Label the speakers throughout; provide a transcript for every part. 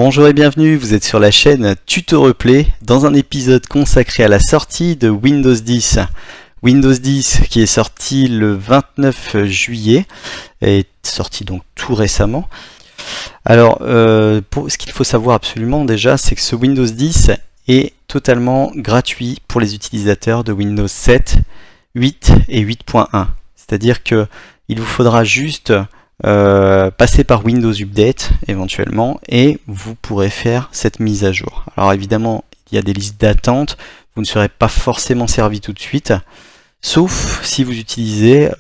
Speaker 1: Bonjour et bienvenue, vous êtes sur la chaîne Tuto Replay dans un épisode consacré à la sortie de Windows 10. Windows 10 qui est sorti le 29 juillet, est sorti donc tout récemment. Alors, ce qu'il faut savoir absolument déjà, c'est que ce Windows 10 est totalement gratuit pour les utilisateurs de Windows 7, 8 et 8.1. C'est-à-dire que il vous faudra juste passer par Windows Update éventuellement et vous pourrez faire cette mise à jour. Alors évidemment, il y a des listes d'attente, vous ne serez pas forcément servi tout de suite, sauf si vous utilisez,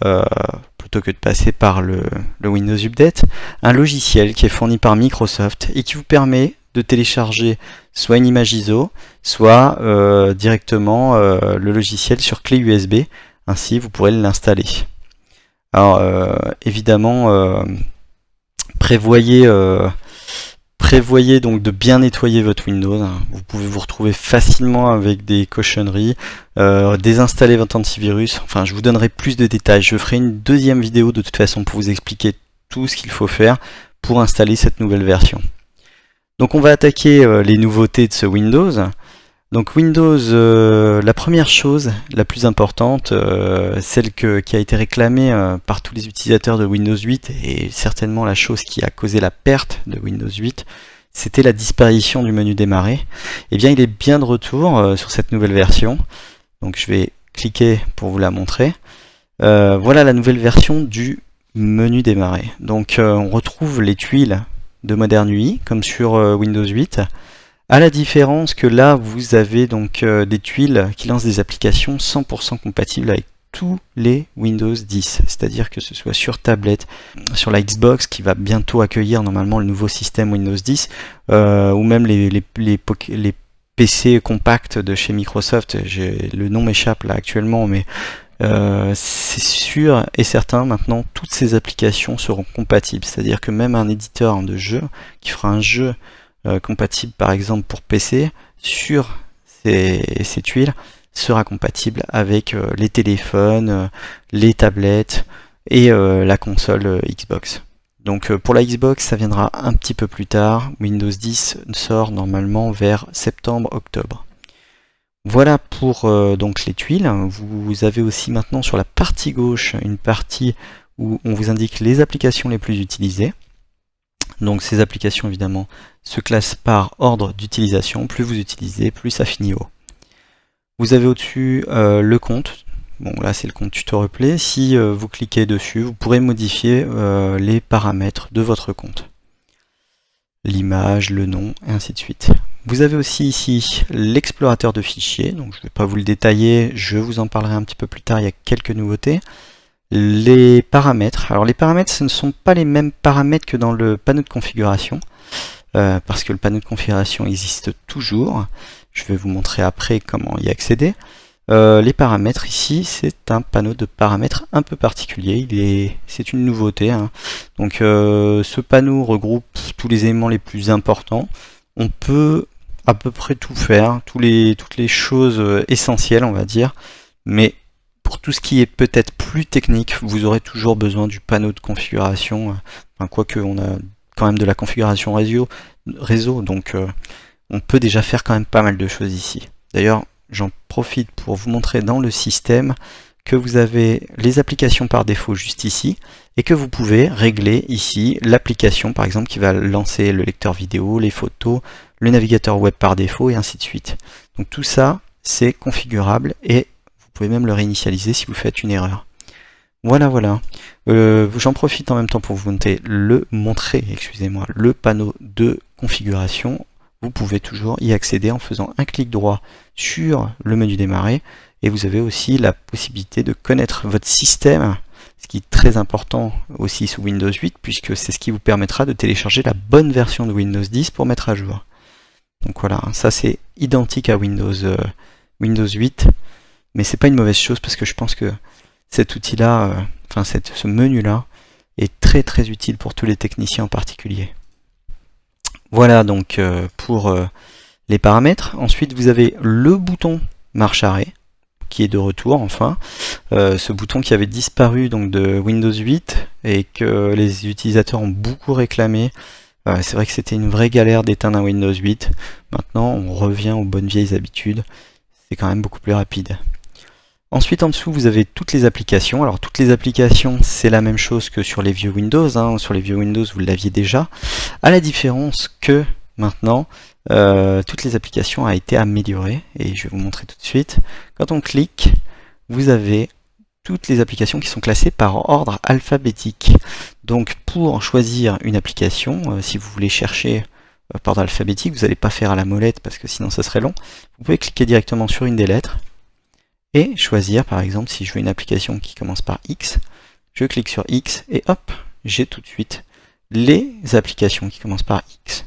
Speaker 1: plutôt que de passer par le Windows Update, un logiciel qui est fourni par Microsoft et qui vous permet de télécharger soit une image ISO, soit directement le logiciel sur clé USB, ainsi vous pourrez l'installer. Alors évidemment, prévoyez donc de bien nettoyer votre Windows. Vous pouvez vous retrouver facilement avec des cochonneries, désinstaller votre antivirus. Enfin, je vous donnerai plus de détails. Je ferai une deuxième vidéo de toute façon pour vous expliquer tout ce qu'il faut faire pour installer cette nouvelle version. Donc on va attaquer les nouveautés de ce Windows. Donc Windows, la première chose, la plus importante, celle qui a été réclamée par tous les utilisateurs de Windows 8 et certainement la chose qui a causé la perte de Windows 8, c'était la disparition du menu démarrer. Et bien il est bien de retour sur cette nouvelle version. Donc je vais cliquer pour vous la montrer. Voilà la nouvelle version du menu démarrer. Donc on retrouve les tuiles de Modern UI comme sur Windows 8. À la différence que là, vous avez donc des tuiles qui lancent des applications 100% compatibles avec tous les Windows 10. C'est-à-dire que ce soit sur tablette, sur la Xbox qui va bientôt accueillir normalement le nouveau système Windows 10, ou même les PC compacts de chez Microsoft. Le nom m'échappe là actuellement, mais c'est sûr et certain maintenant, toutes ces applications seront compatibles. C'est-à-dire que même un éditeur de jeu qui fera un jeu compatible par exemple pour PC sur ces tuiles sera compatible avec les téléphones, les tablettes et la console Xbox. Donc pour la Xbox ça viendra un petit peu plus tard. Windows 10 sort normalement vers septembre-octobre. Voilà pour donc les tuiles. Vous avez aussi maintenant sur la partie gauche une partie où on vous indique les applications les plus utilisées. Donc ces applications évidemment se classent par ordre d'utilisation, plus vous utilisez, plus ça finit haut. Vous avez au-dessus le compte, bon là c'est le compte Tuto Replay, si vous cliquez dessus, vous pourrez modifier les paramètres de votre compte. L'image, le nom, et ainsi de suite. Vous avez aussi ici l'explorateur de fichiers, donc je ne vais pas vous le détailler, je vous en parlerai un petit peu plus tard, il y a quelques nouveautés. Les paramètres, alors les paramètres ce ne sont pas les mêmes paramètres que dans le panneau de configuration, parce que le panneau de configuration existe toujours. Je vais vous montrer après comment y accéder. Les paramètres ici, c'est un panneau de paramètres un peu particulier, c'est une nouveauté, hein. Donc ce panneau regroupe tous les éléments les plus importants. On peut à peu près tout faire, toutes les choses essentielles on va dire, mais pour tout ce qui est peut-être plus technique, vous aurez toujours besoin du panneau de configuration, quoique on a quand même de la configuration réseau, donc on peut déjà faire quand même pas mal de choses ici. D'ailleurs, j'en profite pour vous montrer dans le système que vous avez les applications par défaut juste ici, et que vous pouvez régler ici l'application par exemple qui va lancer le lecteur vidéo, les photos, le navigateur web par défaut, et ainsi de suite. Donc tout ça, c'est configurable, et vous pouvez même le réinitialiser si vous faites une erreur. Voilà. J'en profite en même temps pour vous montrer le panneau de configuration. Vous pouvez toujours y accéder en faisant un clic droit sur le menu démarrer, et vous avez aussi la possibilité de connaître votre système, ce qui est très important aussi sous Windows 8, puisque c'est ce qui vous permettra de télécharger la bonne version de Windows 10 pour mettre à jour. Donc voilà, ça c'est identique à Windows 8, mais c'est pas une mauvaise chose parce que je pense que cet outil-là, ce menu-là, est très très utile pour tous les techniciens en particulier. Voilà donc pour les paramètres. Ensuite vous avez le bouton marche arrêt qui est de retour enfin. Ce bouton qui avait disparu donc de Windows 8 et que les utilisateurs ont beaucoup réclamé C'est vrai que c'était une vraie galère d'éteindre un Windows 8. Maintenant, on revient aux bonnes vieilles habitudes. C'est quand même beaucoup plus rapide. Ensuite, en dessous, vous avez toutes les applications. Alors, toutes les applications, c'est la même chose que sur les vieux Windows, hein. Sur les vieux Windows, vous l'aviez déjà. À la différence que, maintenant, toutes les applications ont été améliorées. Et je vais vous montrer tout de suite. Quand on clique, vous avez toutes les applications qui sont classées par ordre alphabétique. Donc, pour choisir une application, si vous voulez chercher par ordre alphabétique, vous n'allez pas faire à la molette parce que sinon ça serait long. Vous pouvez cliquer directement sur une des lettres et choisir, par exemple, si je veux une application qui commence par X, je clique sur X et hop, j'ai tout de suite les applications qui commencent par X.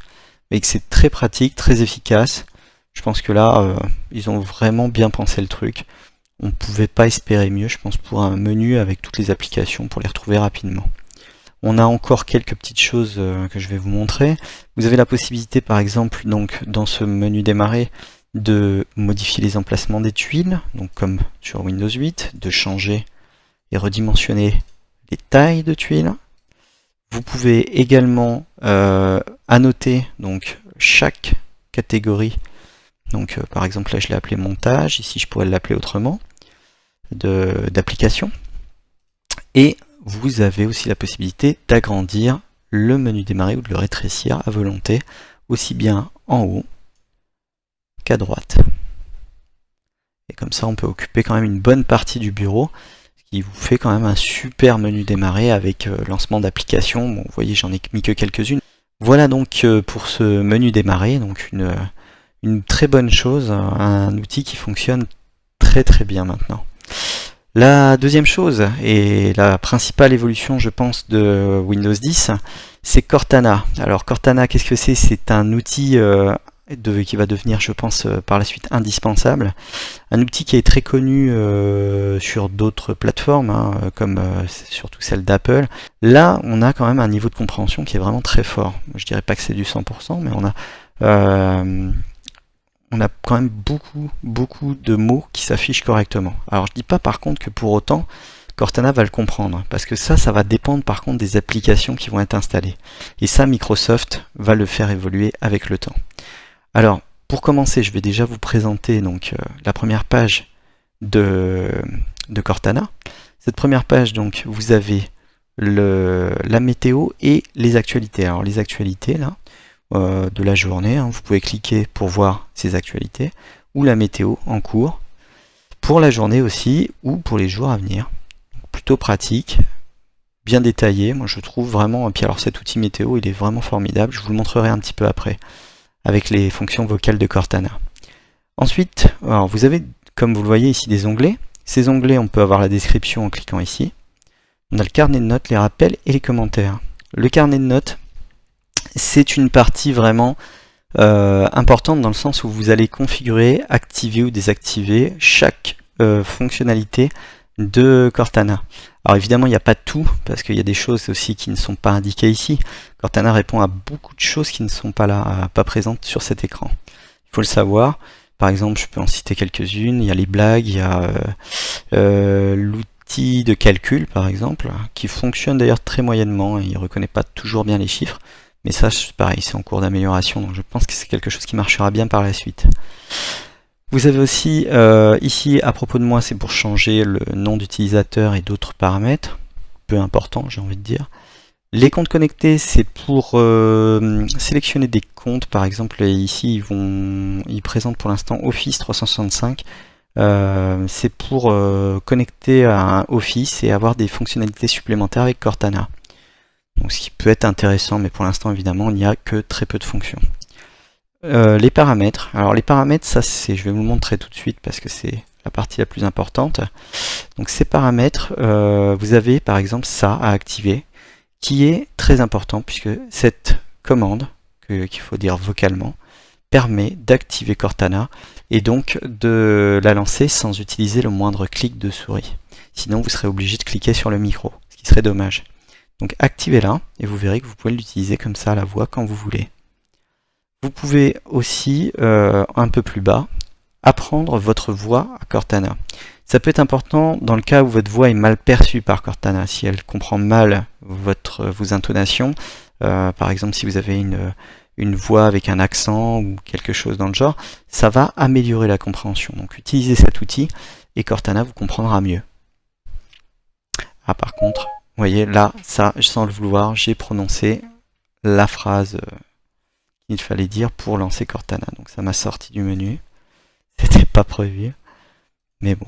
Speaker 1: Et que c'est très pratique, très efficace. Je pense que là, ils ont vraiment bien pensé le truc. On ne pouvait pas espérer mieux, je pense, pour un menu avec toutes les applications pour les retrouver rapidement. On a encore quelques petites choses que je vais vous montrer. Vous avez la possibilité, par exemple, donc dans ce menu démarrer, de modifier les emplacements des tuiles, donc comme sur Windows 8, de changer et redimensionner les tailles de tuiles. Vous pouvez également annoter donc chaque catégorie. Donc par exemple là je l'ai appelé montage, ici je pourrais l'appeler autrement, d'application. Et vous avez aussi la possibilité d'agrandir le menu démarrer ou de le rétrécir à volonté, aussi bien en haut qu'à droite. Et comme ça on peut occuper quand même une bonne partie du bureau, ce qui vous fait quand même un super menu démarrer avec lancement d'application. Bon, vous voyez, j'en ai mis que quelques-unes. Voilà donc pour ce menu démarrer, donc une très bonne chose, un outil qui fonctionne très très bien maintenant. La deuxième chose, et la principale évolution je pense de Windows 10, c'est Cortana. Alors Cortana, qu'est-ce que c'est? C'est un outil qui va devenir, je pense, par la suite indispensable. Un outil qui est très connu sur d'autres plateformes, hein, comme surtout celle d'Apple. Là, on a quand même un niveau de compréhension qui est vraiment très fort. Je dirais pas que c'est du 100%, mais on a quand même beaucoup de mots qui s'affichent correctement. Alors je dis pas par contre que pour autant Cortana va le comprendre, parce que ça va dépendre par contre des applications qui vont être installées. Et ça, Microsoft va le faire évoluer avec le temps. Alors, pour commencer, je vais déjà vous présenter donc la première page de Cortana. Cette première page, donc, vous avez la météo et les actualités. Alors les actualités là, de la journée, hein, vous pouvez cliquer pour voir ces actualités, ou la météo en cours, pour la journée aussi, ou pour les jours à venir. Plutôt pratique, bien détaillé, moi je trouve vraiment. Et puis alors cet outil météo, il est vraiment formidable, je vous le montrerai un petit peu après, avec les fonctions vocales de Cortana. Ensuite, alors vous avez, comme vous le voyez ici, des onglets. Ces onglets, on peut avoir la description en cliquant ici. On a le carnet de notes, les rappels et les commentaires. Le carnet de notes, c'est une partie vraiment importante dans le sens où vous allez configurer, activer ou désactiver chaque fonctionnalité de Cortana. Alors évidemment il n'y a pas tout, parce qu'il y a des choses aussi qui ne sont pas indiquées ici. Cortana répond à beaucoup de choses qui ne sont pas là, pas présentes sur cet écran. Il faut le savoir. Par exemple, je peux en citer quelques-unes. Il y a les blagues, il y a l'outil de calcul par exemple, qui fonctionne d'ailleurs très moyennement, et il ne reconnaît pas toujours bien les chiffres. Mais ça, pareil, c'est en cours d'amélioration, donc je pense que c'est quelque chose qui marchera bien par la suite. Vous avez aussi, ici, à propos de moi, c'est pour changer le nom d'utilisateur et d'autres paramètres, peu importants, j'ai envie de dire. Les comptes connectés, c'est pour sélectionner des comptes, par exemple, et ici, ils présentent pour l'instant Office 365. C'est pour connecter à un Office et avoir des fonctionnalités supplémentaires avec Cortana. Donc, ce qui peut être intéressant, mais pour l'instant, évidemment, il n'y a que très peu de fonctions. Les paramètres. Alors, les paramètres, ça, je vais vous le montrer tout de suite parce que c'est la partie la plus importante. Donc, ces paramètres, vous avez par exemple ça à activer, qui est très important puisque cette commande, qu'il faut dire vocalement, permet d'activer Cortana et donc de la lancer sans utiliser le moindre clic de souris. Sinon, vous serez obligé de cliquer sur le micro, ce qui serait dommage. Donc activez-la et vous verrez que vous pouvez l'utiliser comme ça à la voix quand vous voulez. Vous pouvez aussi, un peu plus bas, apprendre votre voix à Cortana. Ça peut être important dans le cas où votre voix est mal perçue par Cortana. Si elle comprend mal vos intonations, par exemple si vous avez une voix avec un accent ou quelque chose dans le genre, ça va améliorer la compréhension. Donc utilisez cet outil et Cortana vous comprendra mieux. Ah par contre, vous voyez là, ça, sans le vouloir, j'ai prononcé la phrase qu'il fallait dire pour lancer Cortana. Donc ça m'a sorti du menu. C'était pas prévu. Mais bon.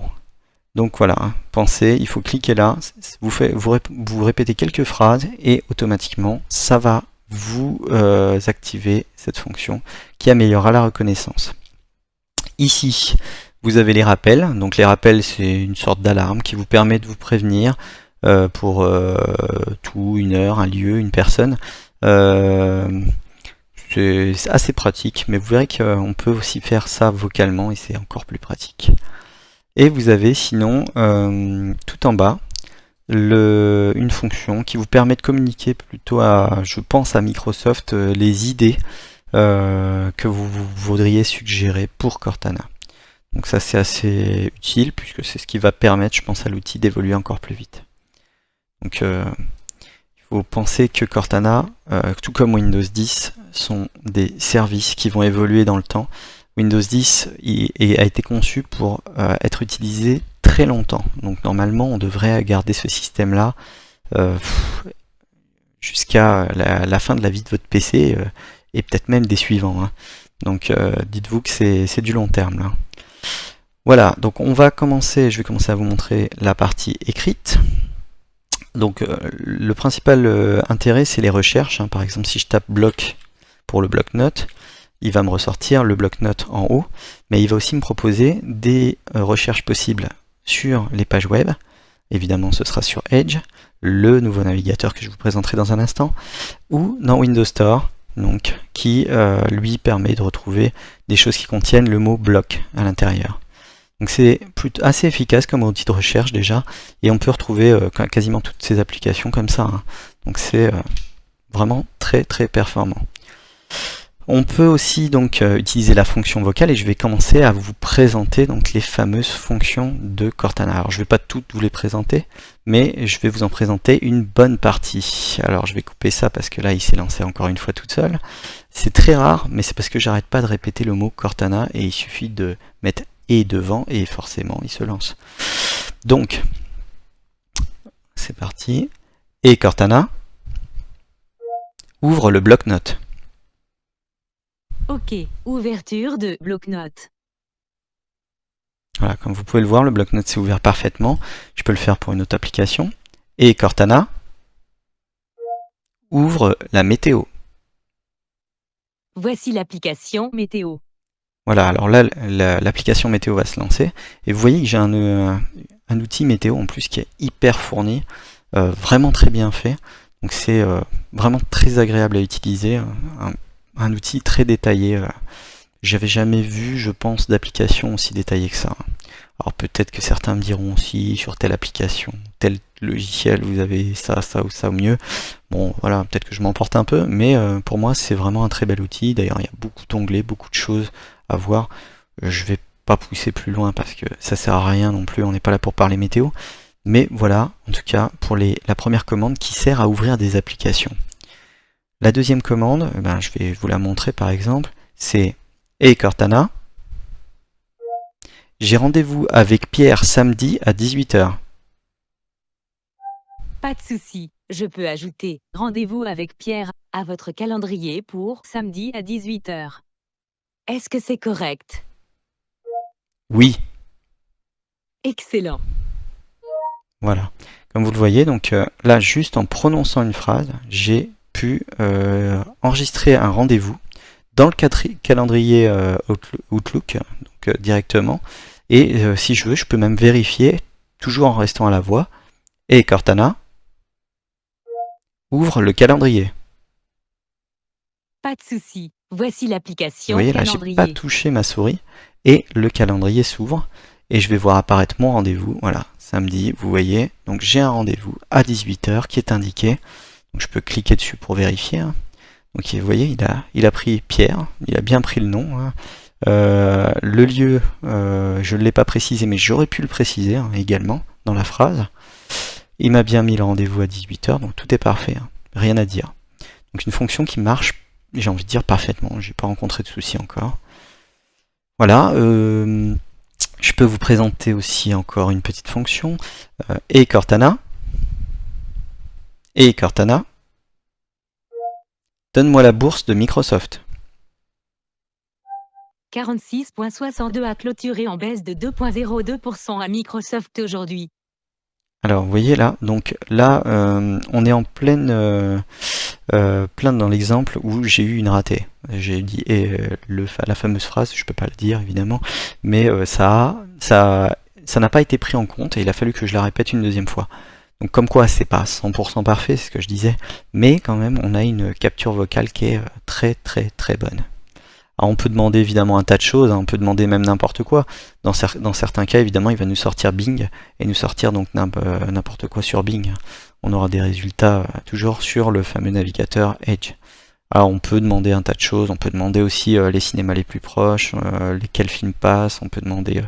Speaker 1: Donc voilà, hein, pensez, il faut cliquer là, vous répétez quelques phrases et automatiquement ça va vous activer cette fonction qui améliorera la reconnaissance. Ici, vous avez les rappels. Donc les rappels, c'est une sorte d'alarme qui vous permet de vous prévenir pour tout, une heure, un lieu, une personne. C'est assez pratique, mais vous verrez qu'on peut aussi faire ça vocalement et c'est encore plus pratique. Et vous avez sinon, tout en bas, une fonction qui vous permet de communiquer plutôt à, je pense à Microsoft, les idées que vous voudriez suggérer pour Cortana. Donc ça c'est assez utile puisque c'est ce qui va permettre, je pense, à l'outil d'évoluer encore plus vite. Donc il faut penser que Cortana, tout comme Windows 10, sont des services qui vont évoluer dans le temps. Windows 10 a été conçu pour être utilisé très longtemps. Donc normalement, on devrait garder ce système-là jusqu'à la fin de la vie de votre PC et peut-être même des suivants. Hein. Donc dites-vous que c'est du long terme. Là. Voilà, donc on va commencer, je vais commencer à vous montrer la partie écrite. Donc le principal intérêt, c'est les recherches. Hein. Par exemple, si je tape bloc pour le bloc-notes, il va me ressortir le bloc-notes en haut, mais il va aussi me proposer des recherches possibles sur les pages web. Évidemment, ce sera sur Edge, le nouveau navigateur que je vous présenterai dans un instant, ou dans Windows Store, donc, qui lui permet de retrouver des choses qui contiennent le mot bloc à l'intérieur. Donc c'est assez efficace comme outil de recherche déjà, et on peut retrouver quasiment toutes ces applications comme ça. Hein. Donc c'est vraiment très très performant. On peut aussi donc utiliser la fonction vocale et je vais commencer à vous présenter donc les fameuses fonctions de Cortana. Alors je ne vais pas toutes vous les présenter, mais je vais vous en présenter une bonne partie. Alors je vais couper ça parce que là il s'est lancé encore une fois toute seule. C'est très rare, mais c'est parce que j'arrête pas de répéter le mot Cortana et il suffit de mettre et devant et forcément il se lance. Donc c'est parti. Et Cortana ouvre le bloc-notes.
Speaker 2: Ok, ouverture de bloc-notes.
Speaker 1: Voilà, comme vous pouvez le voir, le bloc-notes s'est ouvert parfaitement. Je peux le faire pour une autre application. Et Cortana ouvre la météo.
Speaker 2: Voici l'application météo.
Speaker 1: Voilà, alors là, l'application météo va se lancer. Et vous voyez que j'ai un outil météo en plus qui est hyper fourni, vraiment très bien fait. Donc c'est vraiment très agréable à utiliser. Un outil très détaillé. J'avais jamais vu, je pense, d'application aussi détaillée que ça. Alors peut-être que certains me diront aussi sur telle application, tel logiciel, vous avez ça, ça ou ça au mieux. Bon, voilà, peut-être que je m'emporte un peu, mais pour moi, c'est vraiment un très bel outil. D'ailleurs, il y a beaucoup d'onglets, beaucoup de choses à voir. Je vais pas pousser plus loin parce que ça sert à rien non plus, on n'est pas là pour parler météo. Mais voilà, en tout cas, pour la première commande qui sert à ouvrir des applications. La deuxième commande, je vais vous la montrer par exemple, c'est « Hey Cortana, j'ai rendez-vous avec Pierre samedi à 18 h. »
Speaker 2: Pas de souci, je peux ajouter « Rendez-vous avec Pierre » à votre calendrier pour samedi à 18 h. Est-ce que c'est correct?
Speaker 1: Oui.
Speaker 2: Excellent.
Speaker 1: Voilà. Comme vous le voyez, donc là, juste en prononçant une phrase, j'ai pu enregistrer un rendez-vous dans le calendrier Outlook, donc directement. Et si je veux, je peux même vérifier, toujours en restant à la voix. Et Cortana ouvre le calendrier.
Speaker 2: Pas de souci. Voici l'application
Speaker 1: Vous voyez, là, j'ai pas touché ma souris et le calendrier s'ouvre. Et je vais voir apparaître mon rendez-vous. Voilà, samedi, vous voyez. Donc j'ai un rendez-vous à 18 h qui est indiqué. Donc je peux cliquer dessus pour vérifier. Hein. Donc vous voyez, il a pris Pierre, il a bien pris le nom. Hein. Le lieu, je ne l'ai pas précisé, mais j'aurais pu le préciser hein, également dans la phrase. Il m'a bien mis le rendez-vous à 18 h, donc tout est parfait, hein. Rien à dire. Donc une fonction qui marche, j'ai envie de dire parfaitement, j'ai pas rencontré de soucis encore. Voilà, je peux vous présenter aussi encore une petite fonction, et Cortana, donne-moi la bourse de Microsoft.
Speaker 2: 46,62 a clôturé en baisse de 2,02% à Microsoft aujourd'hui.
Speaker 1: Alors vous voyez là, donc là on est en pleine dans l'exemple où j'ai eu une ratée. J'ai dit la fameuse phrase, je peux pas le dire évidemment, mais ça n'a pas été pris en compte et il a fallu que je la répète une deuxième fois. Donc comme quoi c'est pas 100% parfait, c'est ce que je disais, mais quand même on a une capture vocale qui est très très très bonne. Alors on peut demander évidemment un tas de choses, on peut demander même n'importe quoi. Dans certains cas, évidemment, il va nous sortir Bing et nous sortir donc n'importe quoi sur Bing. On aura des résultats toujours sur le fameux navigateur Edge. Alors on peut demander un tas de choses, on peut demander aussi les cinémas les plus proches, quels films passent, on peut demander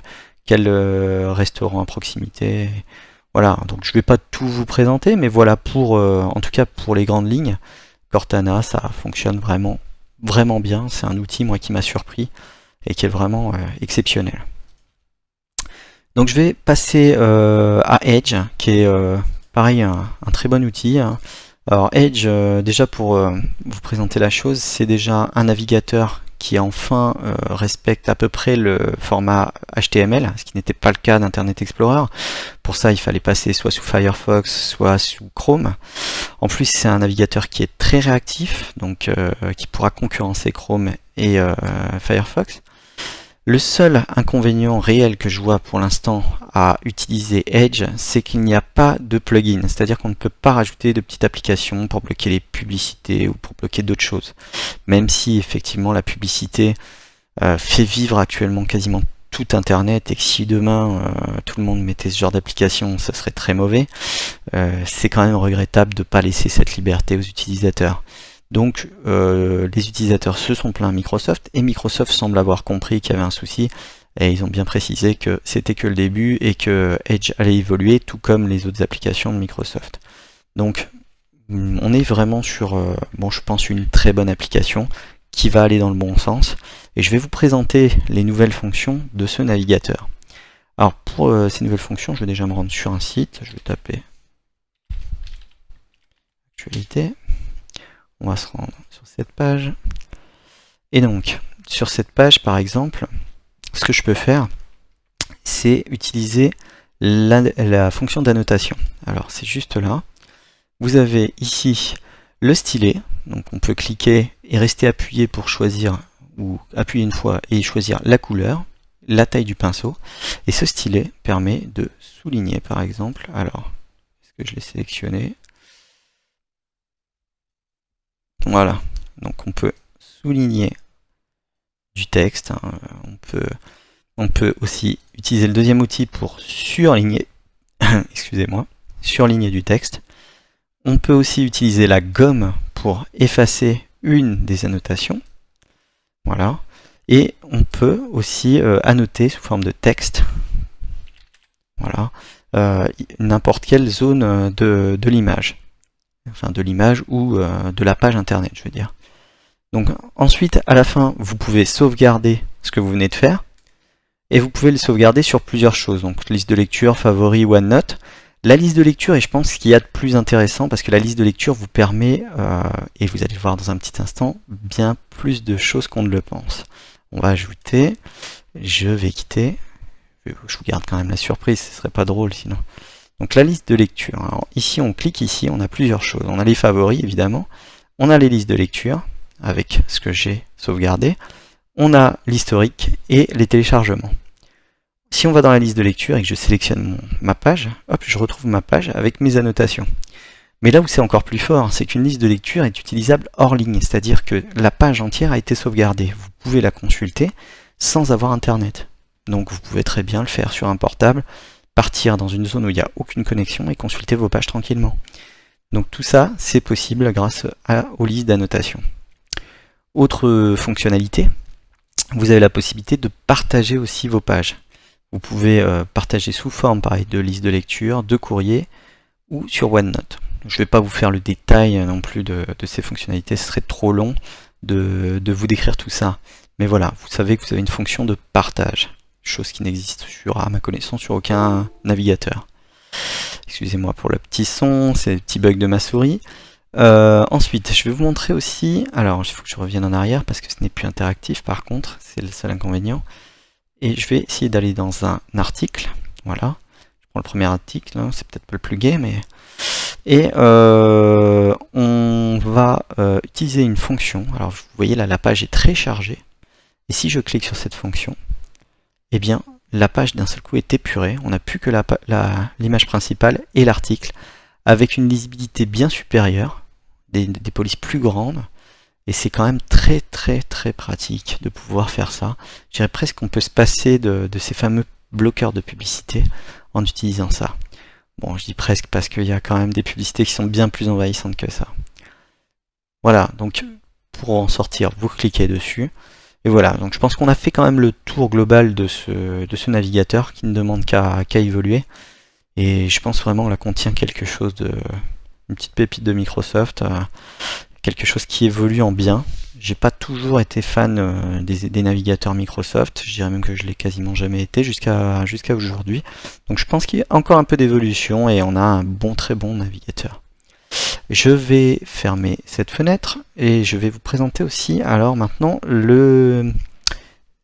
Speaker 1: quel restaurant à proximité. Voilà, donc je ne vais pas tout vous présenter, mais voilà en tout cas pour les grandes lignes, Cortana, ça fonctionne vraiment bien, c'est un outil moi qui m'a surpris et qui est vraiment exceptionnel. Donc je vais passer à Edge, qui est pareil un très bon outil. Alors Edge, déjà pour vous présenter la chose, c'est déjà un navigateur qui enfin respecte à peu près le format HTML, ce qui n'était pas le cas d'Internet Explorer. Pour ça, il fallait passer soit sous Firefox, soit sous Chrome. En plus, c'est un navigateur qui est très réactif, donc qui pourra concurrencer Chrome et Firefox. Le seul inconvénient réel que je vois pour l'instant à utiliser Edge, c'est qu'il n'y a pas de plugin, c'est-à-dire qu'on ne peut pas rajouter de petites applications pour bloquer les publicités ou pour bloquer d'autres choses. Même si effectivement la publicité fait vivre actuellement quasiment tout Internet et que si demain tout le monde mettait ce genre d'application, ça serait très mauvais, c'est quand même regrettable de ne pas laisser cette liberté aux utilisateurs. Donc les utilisateurs se sont plaints à Microsoft et Microsoft semble avoir compris qu'il y avait un souci et ils ont bien précisé que c'était que le début et que Edge allait évoluer tout comme les autres applications de Microsoft. Donc on est vraiment sur, je pense, une très bonne application qui va aller dans le bon sens et je vais vous présenter les nouvelles fonctions de ce navigateur. Alors pour ces nouvelles fonctions, je vais déjà me rendre sur un site, je vais taper actualité. On va se rendre sur cette page. Et donc, sur cette page, par exemple, ce que je peux faire, c'est utiliser la fonction d'annotation. Alors, c'est juste là. Vous avez ici le stylet. Donc, on peut cliquer et rester appuyé pour choisir, ou appuyer une fois et choisir la couleur, la taille du pinceau. Et ce stylet permet de souligner, par exemple. Alors, est-ce que je l'ai sélectionné ? Voilà, donc on peut souligner du texte, hein. On peut aussi utiliser le deuxième outil pour surligner, excusez-moi, surligner du texte. On peut aussi utiliser la gomme pour effacer une des annotations. Voilà, et on peut aussi annoter sous forme de texte. Voilà, n'importe quelle zone de l'image. Enfin de l'image ou de la page internet, je veux dire. Donc ensuite, à la fin, vous pouvez sauvegarder ce que vous venez de faire, et vous pouvez le sauvegarder sur plusieurs choses, donc liste de lecture, favoris, OneNote. La liste de lecture est, je pense, ce qu'il y a de plus intéressant, parce que la liste de lecture vous permet, et vous allez le voir dans un petit instant, bien plus de choses qu'on ne le pense. On va ajouter, je vais quitter, je vous garde quand même la surprise, ce serait pas drôle sinon. Donc la liste de lecture. Alors ici on clique ici, on a plusieurs choses. On a les favoris évidemment, on a les listes de lecture avec ce que j'ai sauvegardé, on a l'historique et les téléchargements. Si on va dans la liste de lecture et que je sélectionne ma page, hop, je retrouve ma page avec mes annotations. Mais là où c'est encore plus fort, c'est qu'une liste de lecture est utilisable hors ligne, c'est-à-dire que la page entière a été sauvegardée. Vous pouvez la consulter sans avoir internet. Donc vous pouvez très bien le faire sur un portable, partir dans une zone où il n'y a aucune connexion et consulter vos pages tranquillement. Donc tout ça, c'est possible grâce aux listes d'annotation. Autre fonctionnalité, vous avez la possibilité de partager aussi vos pages. Vous pouvez partager sous forme pareil de liste de lecture, de courrier ou sur OneNote. Je ne vais pas vous faire le détail non plus de ces fonctionnalités, ce serait trop long de vous décrire tout ça. Mais voilà, vous savez que vous avez une fonction de partage, chose qui n'existe à ma connaissance sur aucun navigateur. Excusez-moi pour le petit son, c'est le petit bug de ma souris. Ensuite, je vais vous montrer aussi, alors il faut que je revienne en arrière parce que ce n'est plus interactif par contre, c'est le seul inconvénient. Et je vais essayer d'aller dans un article, voilà. Je prends le premier article, hein, c'est peut-être pas le plus gai, mais... Et on va utiliser une fonction. Alors vous voyez là, la page est très chargée. Et si je clique sur cette fonction, eh bien la page d'un seul coup est épurée. On n'a plus que l'image principale et l'article, avec une lisibilité bien supérieure, des polices plus grandes. Et c'est quand même très pratique de pouvoir faire ça. Je dirais presque qu'on peut se passer de ces fameux bloqueurs de publicité en utilisant ça. Bon, je dis presque parce qu'il y a quand même des publicités qui sont bien plus envahissantes que ça. Voilà, donc pour en sortir, vous cliquez dessus. Et voilà, donc je pense qu'on a fait quand même le tour global de ce navigateur qui ne demande qu'à évoluer. Et je pense vraiment là qu'on tient quelque chose une petite pépite de Microsoft, quelque chose qui évolue en bien. J'ai pas toujours été fan des navigateurs Microsoft, je dirais même que je l'ai quasiment jamais été jusqu'à aujourd'hui. Donc je pense qu'il y a encore un peu d'évolution et on a un très bon navigateur. Je vais fermer cette fenêtre et je vais vous présenter aussi alors maintenant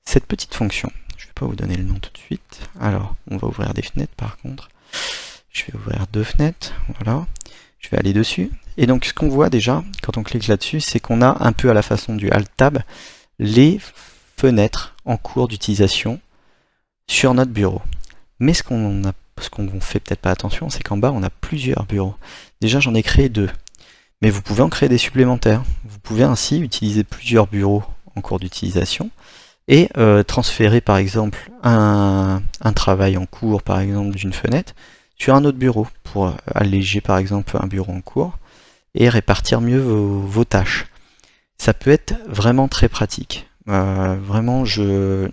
Speaker 1: cette petite fonction. Je ne vais pas vous donner le nom tout de suite. Alors on va ouvrir des fenêtres par contre. Je vais ouvrir deux fenêtres, voilà. Je vais aller dessus. Et donc ce qu'on voit déjà, quand on clique là-dessus, c'est qu'on a un peu à la façon du Alt-Tab, les fenêtres en cours d'utilisation sur notre bureau. Mais ce qu'on fait peut-être pas attention, c'est qu'en bas, on a plusieurs bureaux. Déjà, j'en ai créé 2. Mais vous pouvez en créer des supplémentaires. Vous pouvez ainsi utiliser plusieurs bureaux en cours d'utilisation et transférer par exemple un travail en cours, par exemple, d'une fenêtre sur un autre bureau pour alléger par exemple un bureau en cours et répartir mieux vos tâches. Ça peut être vraiment très pratique. Vraiment, je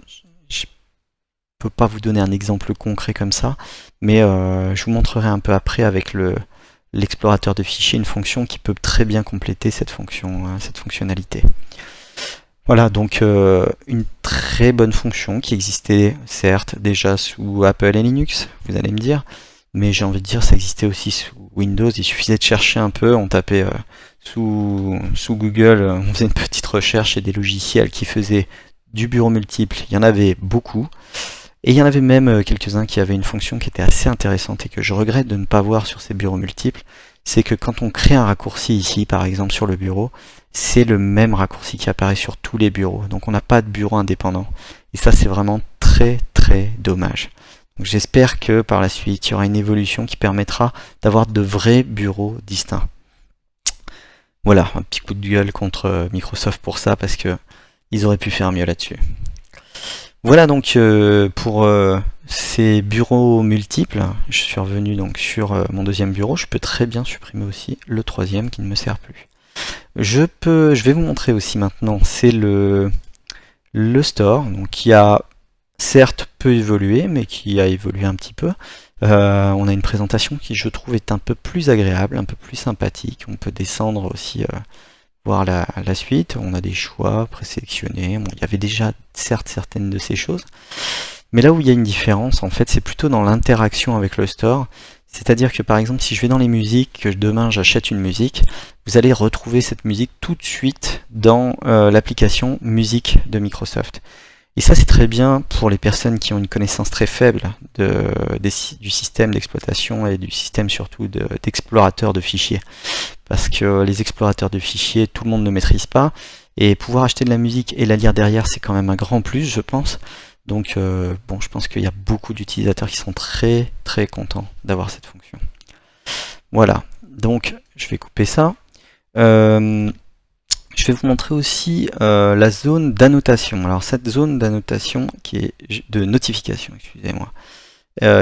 Speaker 1: peux pas vous donner un exemple concret comme ça, mais je vous montrerai un peu après avec l'explorateur de fichiers une fonction qui peut très bien compléter cette fonctionnalité. Voilà, donc une très bonne fonction qui existait certes déjà sous Apple et Linux, vous allez me dire, mais j'ai envie de dire ça existait aussi sous Windows. Il suffisait de chercher un peu, on tapait sous Google, on faisait une petite recherche et des logiciels qui faisaient du bureau multiple, il y en avait beaucoup. Et il y en avait même quelques-uns qui avaient une fonction qui était assez intéressante et que je regrette de ne pas voir sur ces bureaux multiples. C'est que quand on crée un raccourci ici, par exemple sur le bureau, c'est le même raccourci qui apparaît sur tous les bureaux. Donc on n'a pas de bureau indépendant. Et ça c'est vraiment très dommage. J'espère que par la suite, il y aura une évolution qui permettra d'avoir de vrais bureaux distincts. Voilà, un petit coup de gueule contre Microsoft pour ça, parce que ils auraient pu faire mieux là-dessus. Voilà donc pour ces bureaux multiples. Je suis revenu donc sur mon deuxième bureau. Je peux très bien supprimer aussi le troisième qui ne me sert plus. Je vais vous montrer aussi maintenant, c'est le store, donc qui a certes peu évolué, mais qui a évolué un petit peu. On a une présentation qui, je trouve, est un peu plus agréable, un peu plus sympathique. On peut descendre aussi, voir la suite. On a des choix présélectionnés. Bon, il y avait déjà, certes, certaines de ces choses. Mais là où il y a une différence, en fait, c'est plutôt dans l'interaction avec le store. C'est-à-dire que, par exemple, si je vais dans les musiques, que demain j'achète une musique, vous allez retrouver cette musique tout de suite dans l'application musique de Microsoft. Et ça c'est très bien pour les personnes qui ont une connaissance très faible du système d'exploitation et du système surtout d'explorateur de fichiers. Parce que les explorateurs de fichiers, tout le monde ne maîtrise pas. Et pouvoir acheter de la musique et la lire derrière, c'est quand même un grand plus, je pense. Donc bon, je pense qu'il y a beaucoup d'utilisateurs qui sont très contents d'avoir cette fonction. Voilà, donc je vais couper ça. Je vais vous montrer aussi la zone d'annotation. Alors cette zone d'annotation qui est de notification, excusez-moi,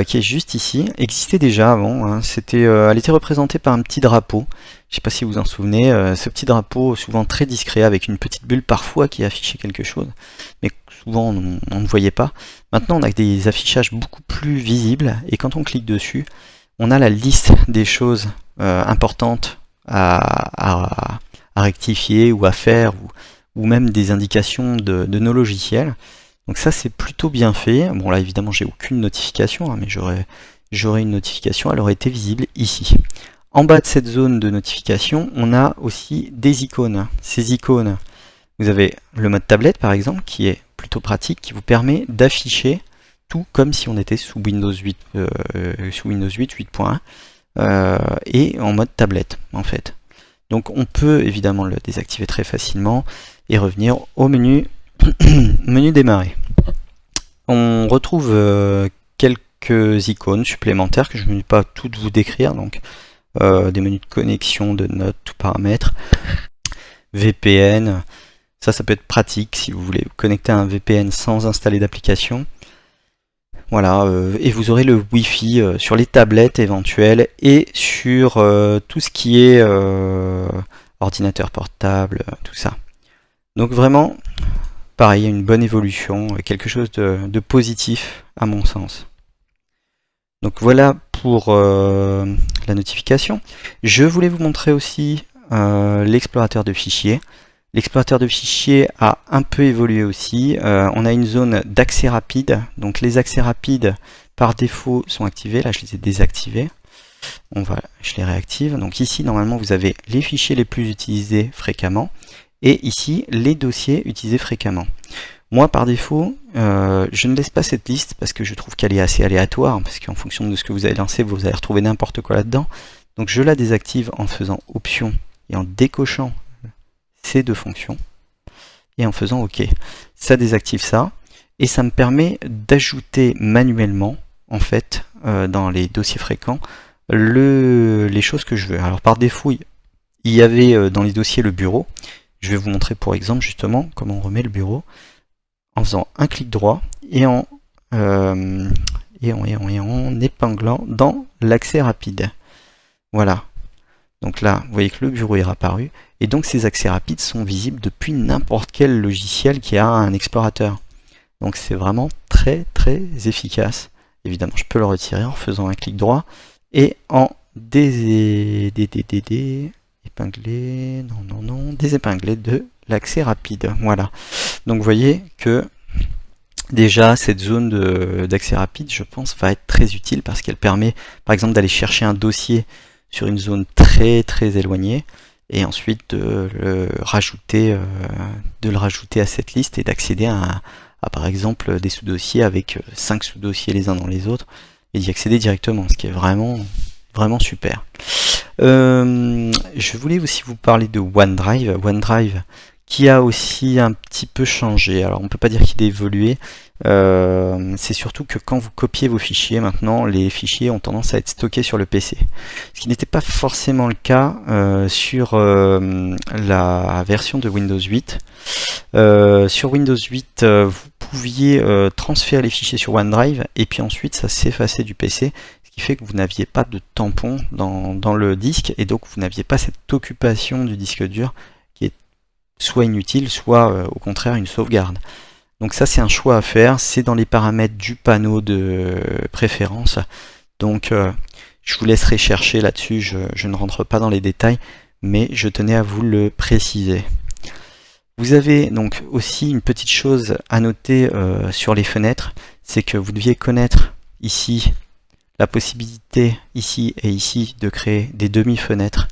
Speaker 1: qui est juste ici, existait déjà avant. Hein. Elle était représentée par un petit drapeau. Je ne sais pas si vous vous en souvenez. Ce petit drapeau, souvent très discret, avec une petite bulle parfois qui affichait quelque chose, mais souvent on ne voyait pas. Maintenant, on a des affichages beaucoup plus visibles, et quand on clique dessus, on a la liste des choses importantes à rectifier ou à faire, ou même des indications de nos logiciels. Donc ça, c'est plutôt bien fait. Bon, là, évidemment, j'ai aucune notification, hein, mais j'aurais une notification, elle aurait été visible ici. En bas de cette zone de notification, on a aussi des icônes. Ces icônes, vous avez le mode tablette, par exemple, qui est plutôt pratique, qui vous permet d'afficher tout comme si on était sous Windows 8, sous Windows 8 8.1, et en mode tablette, en fait. Donc on peut évidemment le désactiver très facilement et revenir au menu, menu démarrer. On retrouve quelques icônes supplémentaires que je ne vais pas toutes vous décrire, donc des menus de connexion, de notes, tout paramètres, VPN, ça peut être pratique si vous voulez vous connecter à un VPN sans installer d'application. Voilà, et vous aurez le Wi-Fi sur les tablettes éventuelles et sur tout ce qui est ordinateur portable, tout ça. Donc vraiment, pareil, une bonne évolution, quelque chose de positif à mon sens. Donc voilà pour la notification. Je voulais vous montrer aussi l'explorateur de fichiers. L'explorateur de fichiers a un peu évolué aussi. On a une zone d'accès rapide. Donc les accès rapides par défaut sont activés. Là je les ai désactivés. Je les réactive. Donc ici normalement vous avez les fichiers les plus utilisés fréquemment. Et ici les dossiers utilisés fréquemment. Moi par défaut, je ne laisse pas cette liste parce que je trouve qu'elle est assez aléatoire. Parce qu'en fonction de ce que vous avez lancé, vous allez retrouver n'importe quoi là-dedans. Donc je la désactive en faisant option et en décochant ces deux fonctions et en faisant OK. Ça désactive ça et ça me permet d'ajouter manuellement en fait dans les dossiers fréquents les choses que je veux. Alors par défaut il y avait dans les dossiers le bureau. Je vais vous montrer pour exemple justement comment on remet le bureau en faisant un clic droit et en épinglant dans l'accès rapide. Voilà. Donc là, vous voyez que le bureau est apparu, et donc ces accès rapides sont visibles depuis n'importe quel logiciel qui a un explorateur. Donc c'est vraiment très très efficace. Évidemment, je peux le retirer en faisant un clic droit et en désépingler de l'accès rapide. Voilà. Donc vous voyez que déjà cette zone d'accès rapide, je pense, va être très utile parce qu'elle permet, par exemple, d'aller chercher un dossier sur une zone très très éloignée et ensuite de le rajouter à cette liste et d'accéder à par exemple des sous-dossiers avec 5 sous-dossiers les uns dans les autres et d'y accéder directement, ce qui est vraiment super. Je voulais aussi vous parler de OneDrive. OneDrive qui a aussi un petit peu changé. Alors on peut pas dire qu'il a évolué. C'est surtout que quand vous copiez vos fichiers, maintenant les fichiers ont tendance à être stockés sur le PC. Ce qui n'était pas forcément le cas sur la version de Windows 8. Sur Windows 8, vous pouviez transférer les fichiers sur OneDrive et puis ensuite ça s'effaçait du PC. Ce qui fait que vous n'aviez pas de tampon dans le disque et donc vous n'aviez pas cette occupation du disque dur qui est soit inutile, soit au contraire une sauvegarde. Donc ça c'est un choix à faire, c'est dans les paramètres du panneau de préférence. Donc je vous laisserai chercher là-dessus, je ne rentre pas dans les détails, mais je tenais à vous le préciser. Vous avez donc aussi une petite chose à noter sur les fenêtres, c'est que vous deviez connaître ici la possibilité, ici et ici, de créer des demi-fenêtres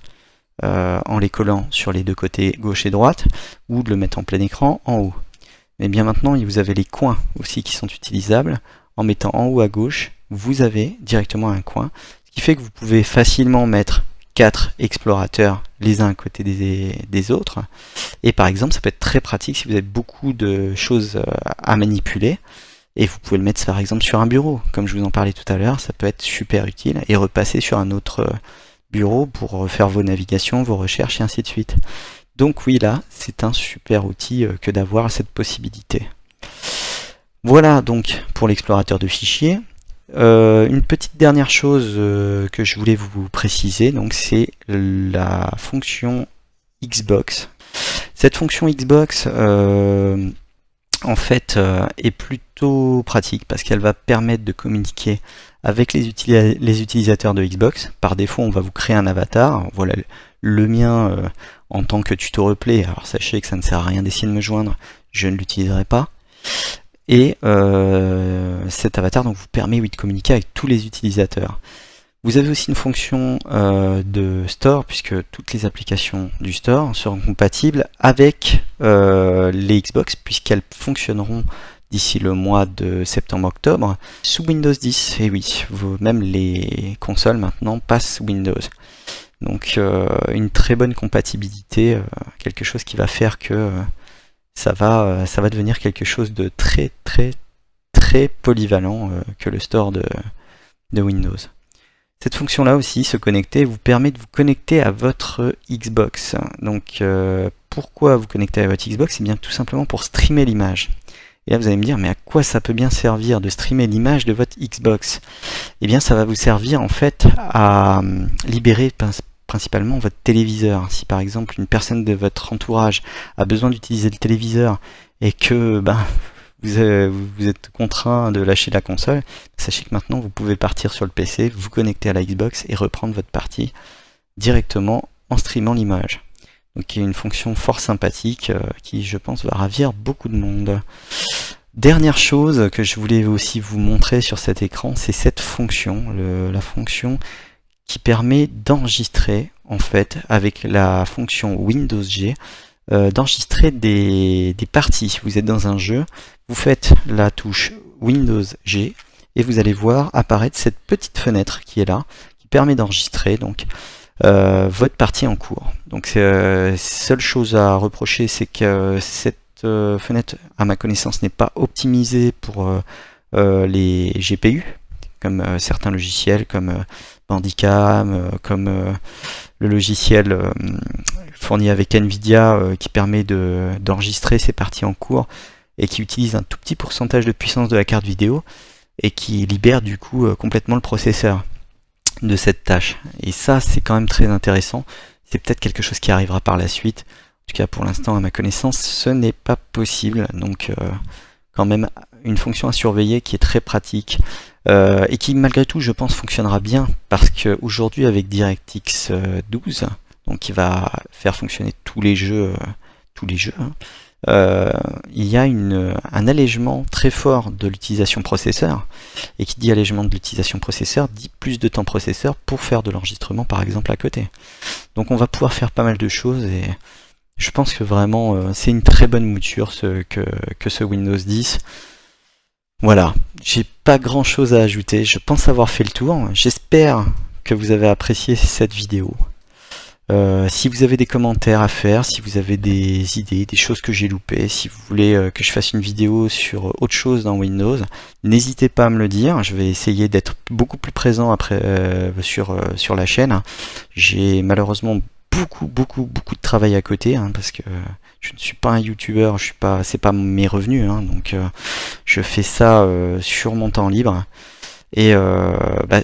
Speaker 1: en les collant sur les deux côtés gauche et droite, ou de le mettre en plein écran en haut. Et bien maintenant, vous avez les coins aussi qui sont utilisables. En mettant en haut à gauche, vous avez directement un coin, ce qui fait que vous pouvez facilement mettre 4 explorateurs les uns à côté des autres. Et par exemple, ça peut être très pratique si vous avez beaucoup de choses à manipuler. Et vous pouvez le mettre par exemple sur un bureau, comme je vous en parlais tout à l'heure, ça peut être super utile. Et repasser sur un autre bureau pour faire vos navigations, vos recherches et ainsi de suite. Donc oui, là, c'est un super outil que d'avoir cette possibilité. Voilà donc pour l'explorateur de fichiers. Une petite dernière chose que je voulais vous préciser, donc c'est la fonction Xbox. Cette fonction Xbox, en fait, est plutôt pratique parce qu'elle va permettre de communiquer avec les utilisateurs de Xbox. Par défaut, on va vous créer un avatar. Voilà le mien en tant que tuto replay. Alors sachez que ça ne sert à rien d'essayer de me joindre, je ne l'utiliserai pas. Et cet avatar donc vous permet de communiquer avec tous les utilisateurs. Vous avez aussi une fonction de store, puisque toutes les applications du store seront compatibles avec les Xbox, puisqu'elles fonctionneront d'ici le mois de septembre-octobre sous Windows 10. Et oui, même les consoles maintenant passent sous Windows. Donc une très bonne compatibilité, quelque chose qui va faire que ça va devenir quelque chose de très polyvalent que le store de Windows. Cette fonction-là aussi, se connecter, vous permet de vous connecter à votre Xbox. Donc pourquoi vous connecter à votre Xbox? C'est bien tout simplement pour streamer l'image. Et là vous allez me dire, mais à quoi ça peut bien servir de streamer l'image de votre Xbox? Eh bien ça va vous servir en fait à libérer principalement votre téléviseur. Si par exemple une personne de votre entourage a besoin d'utiliser le téléviseur et que vous êtes contraint de lâcher la console, sachez que maintenant vous pouvez partir sur le PC, vous connecter à la Xbox et reprendre votre partie directement en streamant l'image. Donc il y a une fonction fort sympathique qui je pense va ravir beaucoup de monde. Dernière chose que je voulais aussi vous montrer sur cet écran, c'est cette fonction, la fonction qui permet d'enregistrer en fait avec la fonction Windows G, d'enregistrer des parties. Vous êtes dans un jeu, vous faites la touche Windows G et vous allez voir apparaître cette petite fenêtre qui est là, qui permet d'enregistrer donc votre partie en cours. Donc seule chose à reprocher, c'est que cette fenêtre, à ma connaissance, n'est pas optimisée pour les GPU, comme certains logiciels comme Bandicam, comme le logiciel fourni avec Nvidia qui permet d'enregistrer ces parties en cours et qui utilise un tout petit pourcentage de puissance de la carte vidéo et qui libère du coup complètement le processeur de cette tâche. Et ça, c'est quand même très intéressant. C'est peut-être quelque chose qui arrivera par la suite. En tout cas, pour l'instant, à ma connaissance, ce n'est pas possible. Donc, quand même, une fonction à surveiller qui est très pratique et qui, malgré tout, je pense, fonctionnera bien parce qu'aujourd'hui, avec DirectX 12, donc qui va faire fonctionner tous les jeux, il y a un allègement très fort de l'utilisation processeur, et qui dit allègement de l'utilisation processeur dit plus de temps processeur pour faire de l'enregistrement par exemple à côté. Donc on va pouvoir faire pas mal de choses et je pense que vraiment c'est une très bonne mouture que ce Windows 10. Voilà, j'ai pas grand chose à ajouter, je pense avoir fait le tour, j'espère que vous avez apprécié cette vidéo. Si vous avez des commentaires à faire, si vous avez des idées, des choses que j'ai loupées, si vous voulez que je fasse une vidéo sur autre chose dans Windows, n'hésitez pas à me le dire. Je vais essayer d'être beaucoup plus présent après sur la chaîne. J'ai malheureusement beaucoup de travail à côté parce que je ne suis pas un youtubeur, c'est pas mes revenus, donc je fais ça sur mon temps libre. Et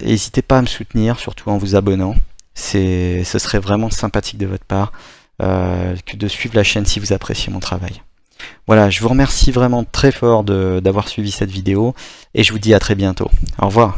Speaker 1: n'hésitez pas à me soutenir, surtout en vous abonnant. Ce serait vraiment sympathique de votre part que de suivre la chaîne si vous appréciez mon travail. Voilà, je vous remercie vraiment très fort d'avoir suivi cette vidéo et je vous dis à très bientôt. Au revoir.